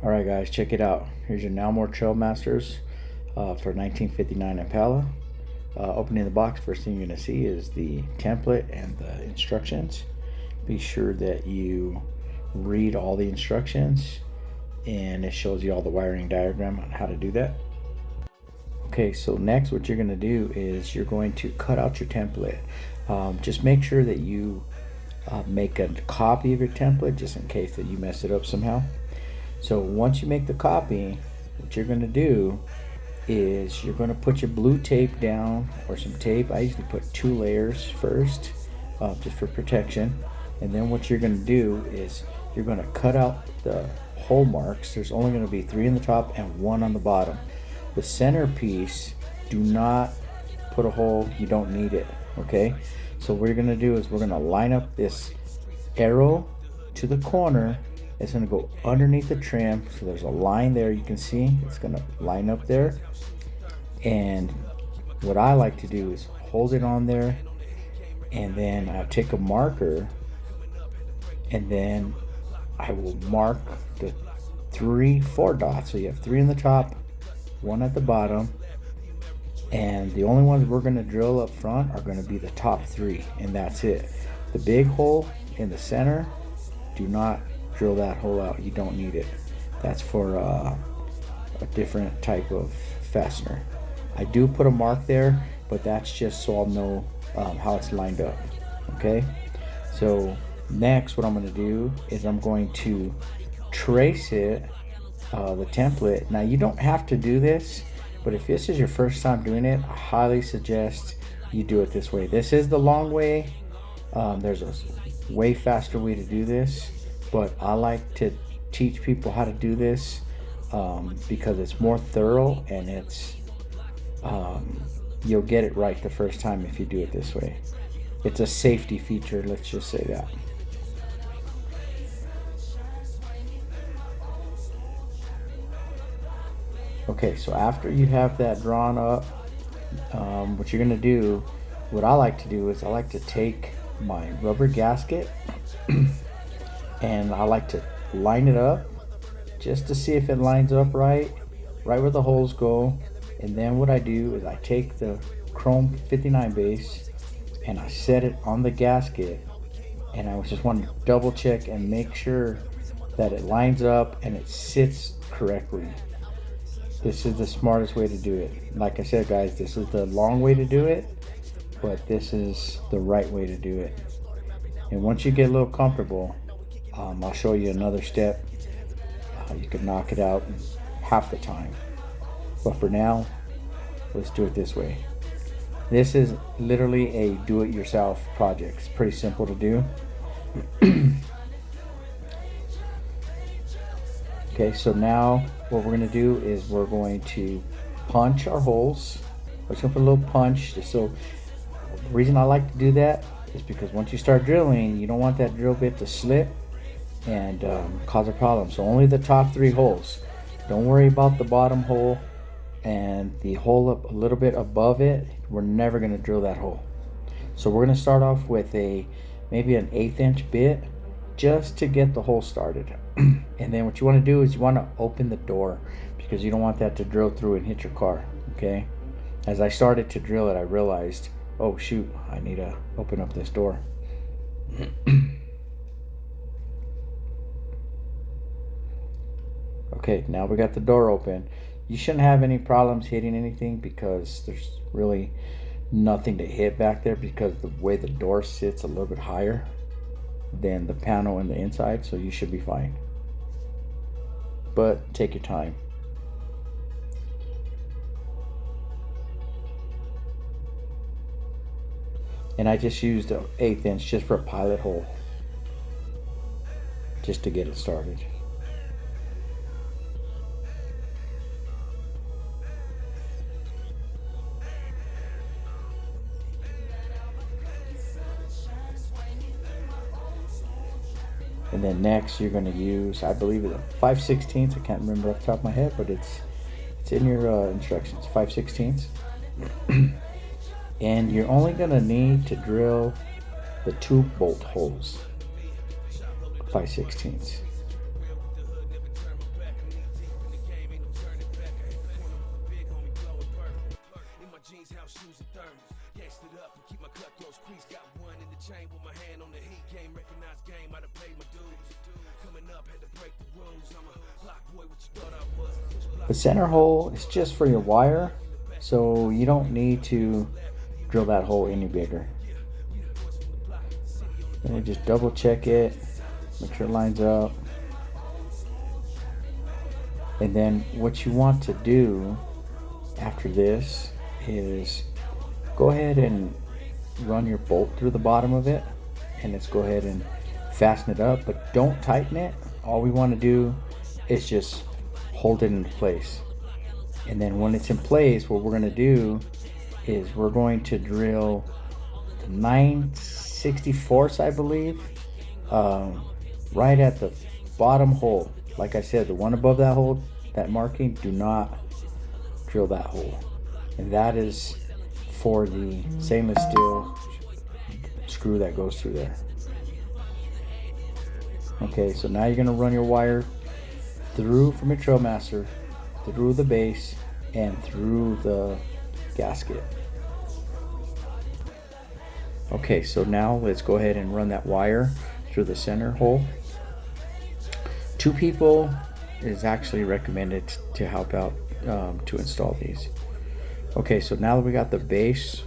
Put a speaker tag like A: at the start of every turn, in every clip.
A: Alright guys, check it out. Here's your Nelmor Trailmasters for 1959 Impala. Opening the box, first thing you're going to see is the template and the instructions. Be sure that you read all the instructions, and it shows you all the wiring diagram on how to do that. Okay, so next what you're going to do is you're going to cut out your template. Just make sure that you make a copy of your template just in case that you mess it up somehow. So once you make the copy, what you're going to do is you're going to put your blue tape down, or some tape. I usually put 2 layers first, just for protection. And then what you're going to do is you're going to cut out the hole marks. There's only going to be 3 in the top and 1 on the bottom. The center piece, do not put a hole, you don't need it. Okay, so what we're going to do is we're going to line up this arrow to the corner. It's going to go underneath the trim, so there's a line there. You can see it's going to line up there. And what I like to do is hold it on there, and then I'll take a marker, and then I will mark the 4 dots. So you have 3 in the top, 1 at the bottom, and the only ones we're going to drill up front are going to be the top 3, and that's it. The big hole in the center, do not drill that hole out, you don't need it. That's for a different type of fastener. I do put a mark there, but that's just so I'll know how it's lined up. Okay, so next what I'm going to do is I'm going to trace it, the template. Now you don't have to do this, but if this is your first time doing it, I highly suggest you do it this way. This is the long way. There's a way faster way to do this, but I like to teach people how to do this because it's more thorough, and it's you'll get it right the first time if you do it this way. It's a safety feature, let's just say that. Okay, so after you have that drawn up, what you're gonna do, what I like to do is I like to take my rubber gasket and I like to line it up just to see if it lines up right where the holes go. And then what I do is I take the chrome 59 base and I set it on the gasket, and I just want to double check and make sure that it lines up and it sits correctly. This is the smartest way to do it. Like I said guys, this is the long way to do it, but this is the right way to do it. And once you get a little comfortable, I'll show you another step. You can knock it out in half the time. But for now, let's do it this way. This is literally a do-it-yourself project. It's pretty simple to do. Okay, so now what we're going to do is we're going to punch our holes. We're just going to put a little punch. So the reason I like to do that is because once you start drilling, you don't want that drill bit to slip and cause a problem. So only the top 3 holes. Don't worry about the bottom hole and the hole up a little bit above it. We're never going to drill that hole. So we're going to start off with maybe an 1/8 inch bit just to get the hole started. And then what you want to do is you want to open the door, because you don't want that to drill through and hit your car. Okay, as I started to drill it, I realized, oh shoot, I need to open up this door. Okay, now we got the door open. You shouldn't have any problems hitting anything because there's really nothing to hit back there, because the way the door sits a little bit higher than the panel in the inside, so you should be fine. But take your time. And I just used an 1/8 inch just for a pilot hole, just to get it started. And then next you're going to use, I believe it's a 5/16. I can't remember off the top of my head, but it's in your instructions, 5/16. And you're only going to need to drill the 2 bolt holes, 5/16. The center hole is just for your wire, so you don't need to drill that hole any bigger. Then you just double check it, make sure it lines up. And then what you want to do after this is go ahead and run your bolt through the bottom of it, and let's go ahead and fasten it up, but don't tighten it. All we want to do is just hold it into place. And then when it's in place, what we're going to do is we're going to drill the 9/64, I believe, right at the bottom hole. Like I said, the one above that hole, that marking, do not drill that hole. And that is for the stainless steel screw that goes through there. Okay, so now you're going to run your wire through from your Trailmaster, through the base, and through the gasket. Okay, so now let's go ahead and run that wire through the center hole. 2 people is actually recommended to help out to install these. Okay, so now that we got the base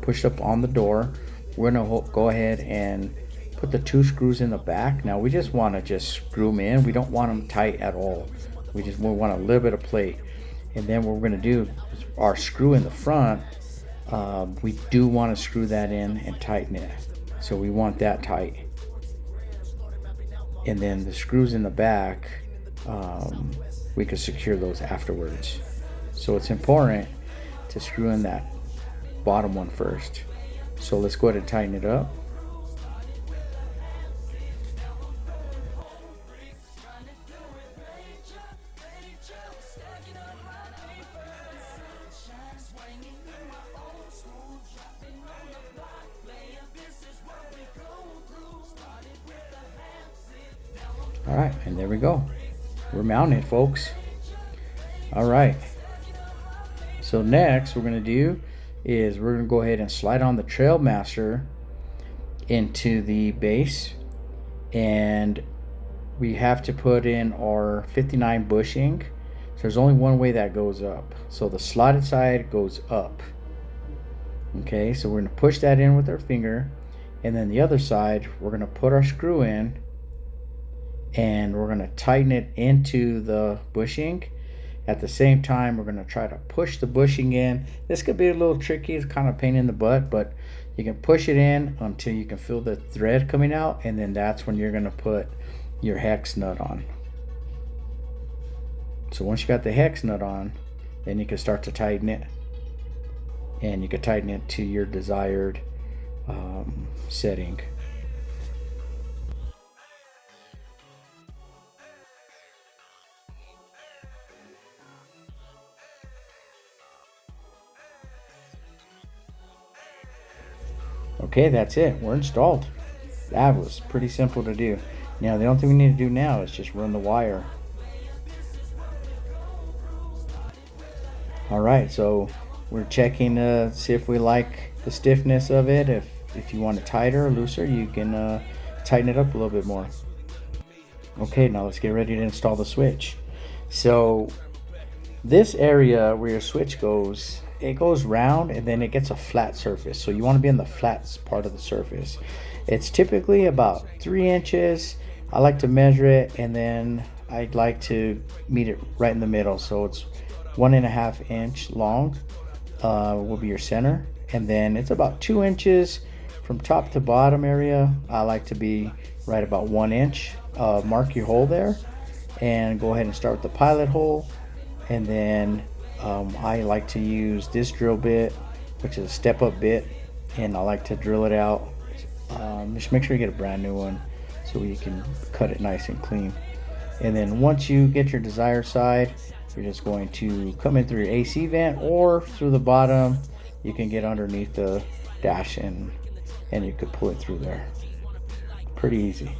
A: pushed up on the door, we're gonna go ahead and put the 2 screws in the back. Now we just want to screw them in. We don't want them tight at all. We want a little bit of play. And then what we're going to do is our screw in the front, we do want to screw that in and tighten it. So we want that tight. And then the screws in the back, we can secure those afterwards. So it's important to screw in that bottom one first. So let's go ahead and tighten it up. All right, and there we go. We're mounted, folks. All right. So next we're gonna do is we're gonna go ahead and slide on the Trailmaster into the base, and we have to put in our 59 bushing. So there's only one way that goes up. So the slotted side goes up. Okay, so we're gonna push that in with our finger, and then the other side we're gonna put our screw in, and we're going to tighten it into the bushing. At the same time, we're going to try to push the bushing in. This could be a little tricky. It's kind of a pain in the butt, but you can push it in until you can feel the thread coming out, and then that's when you're going to put your hex nut on. So once you got the hex nut on, then you can start to tighten it, and you can tighten it to your desired setting. Okay, that's it. We're installed. That was pretty simple to do. Now the only thing we need to do now is just run the wire. Alright, so we're checking to see if we like the stiffness of it. If you want it tighter or looser, you can tighten it up a little bit more. Okay, now let's get ready to install the switch. So this area where your switch goes, it goes round and then it gets a flat surface. So you want to be in the flat part of the surface. It's typically about 3 inches. I like to measure it, and then I'd like to meet it right in the middle. So it's 1.5 inch long will be your center, and then it's about 2 inches from top to bottom area. I like to be right about 1 inch. Mark your hole there and go ahead and start with the pilot hole, and then I like to use this drill bit, which is a step up bit, and I like to drill it out. Just make sure you get a brand new one so you can cut it nice and clean. And then once you get your desired side, you're just going to come in through your AC vent, or through the bottom. You can get underneath the dash and you could pull it through there. Pretty easy.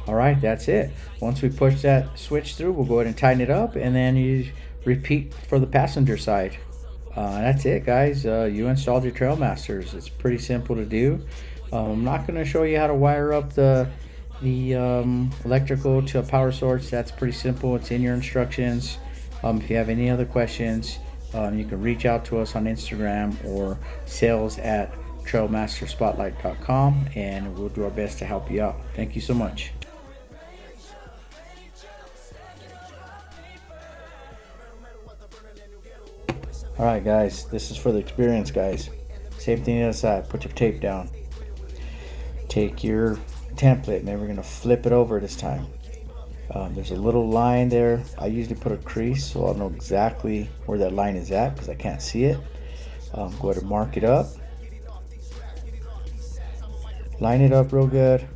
A: Alright, that's it. Once we push that switch through, we'll go ahead and tighten it up, and then you repeat for the passenger side. That's it, guys. You installed your Trailmasters. It's pretty simple to do. I'm not going to show you how to wire up the electrical to a power source. That's pretty simple. It's in your instructions. If you have any other questions, you can reach out to us on Instagram or sales@trailmasterspotlight.com, and we'll do our best to help you out. Thank you so much. Alright guys, this is for the experience guys. Same thing on the other side. Put your tape down. Take your template. Maybe we're going to flip it over this time. There's a little line there. I usually put a crease so I'll know exactly where that line is at because I can't see it. Go ahead and mark it up. Line it up real good.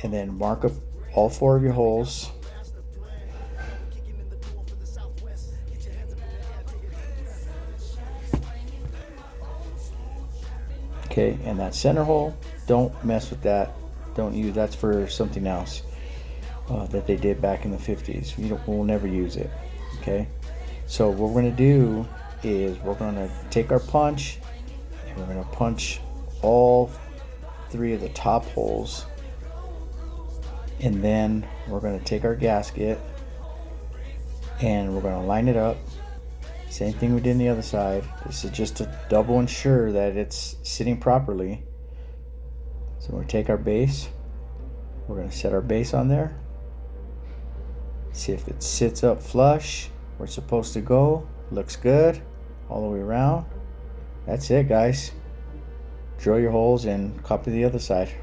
A: And then mark up all 4 of your holes. Okay, and that center hole, don't mess with that. Don't use, that's for something else that they did back in the 50s. We'll never use it. Okay, so what we're going to do is we're going to take our punch and we're going to punch all 3 of the top holes, and then we're going to take our gasket and we're going to line it up. Same thing we did on the other side. This is just to double ensure that it's sitting properly. So we're going to take our base. We're going to set our base on there. See if it sits up flush where it's supposed to go. Looks good all the way around. That's it, guys. Drill your holes and copy the other side.